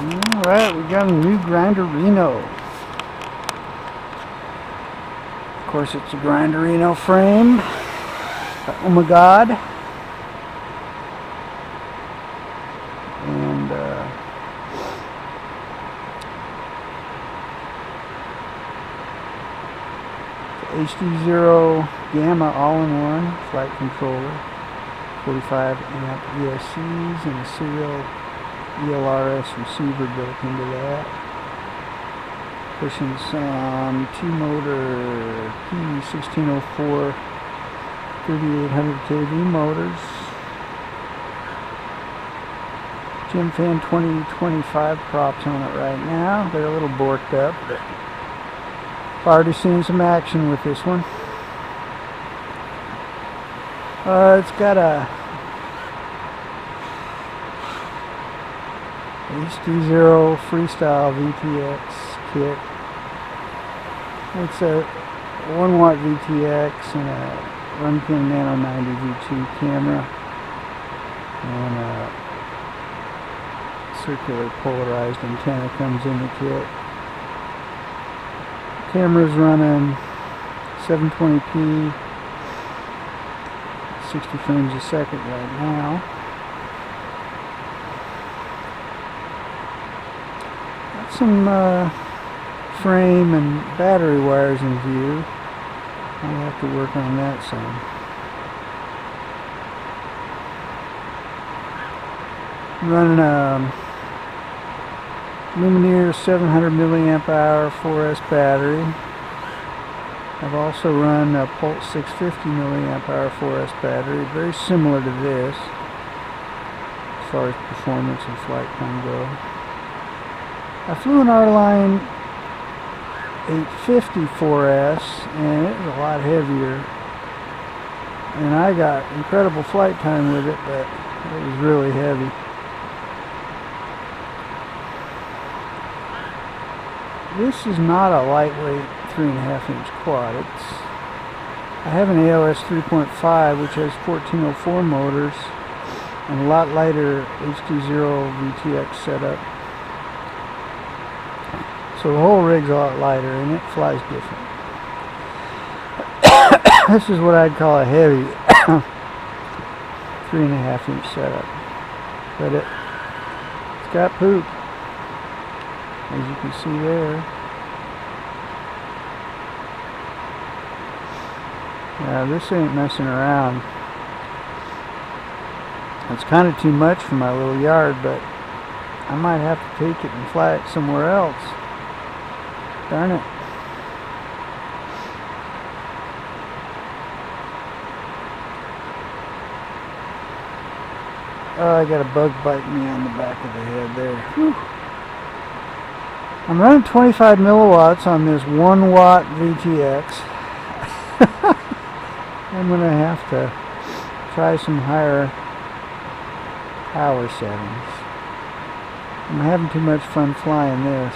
Alright, we got a new Grinderino. Of course, it's a Grinderino frame. Oh my god. And HDZero Gamma all-in-one flight controller. 45 amp ESCs and a serial ELRS receiver built into that. Pushing some two-motor P1604 3800 kV motors. Gemfan 2025 props on it right now. They're a little borked up, but I've already seen some action with this one. It's got a HDZero Freestyle V2 kit. It's a 1 watt VTX and a Runkin Nano 90 V2 camera and a circular polarized antenna comes in the kit. Camera's running 720p, 60 frames a second right now. Got some frame and battery wires in view. I'll have to work on that some. Running a Lumineer 700 milliamp hour 4S battery. I've also run a Pulse 650 milliamp hour 4S battery, very similar to this as far as performance and flight time go. I flew an R-Line 850 4S and it was a lot heavier, and I got incredible flight time with it, but it was really heavy. This is not a lightweight 3.5 inch quad. I have an AOS 3.5 which has 1404 motors and a lot lighter HDZero VTX setup. So the whole rig's a lot lighter and it flies different. This is what I'd call a heavy 3.5 inch setup. But it's got poop, as you can see there. Now this ain't messing around. It's kind of too much for my little yard, but I might have to take it and fly it somewhere else. Darn it. Oh, I got a bug biting me on the back of the head there. Whew. I'm running 25 milliwatts on this 1 watt VTX. I'm going to have to try some higher power settings. I'm having too much fun flying this.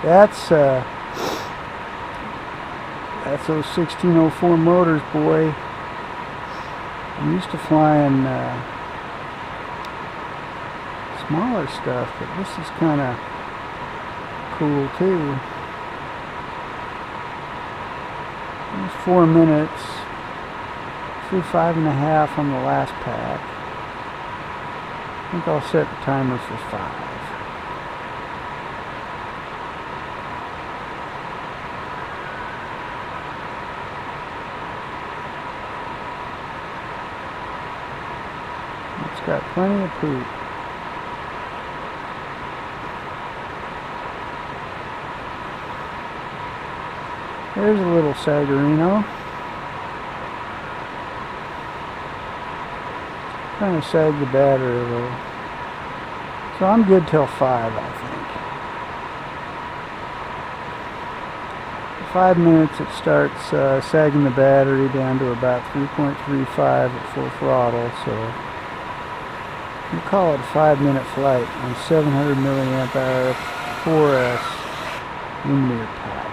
That's those 1604 motors, boy. I'm used to flying smaller stuff, but this is kind of cool too. There's 4 minutes. Flew 5.5 on the last pack. I think I'll set the timer for 5. It's got plenty of poop. There's a little Grinderino. Trying to sag the battery a little. So I'm good till 5, I think. 5 minutes it starts sagging the battery down to about 3.35 at full throttle, so we'll call it a 5-minute flight on 700 milliamp hour 4S linear power.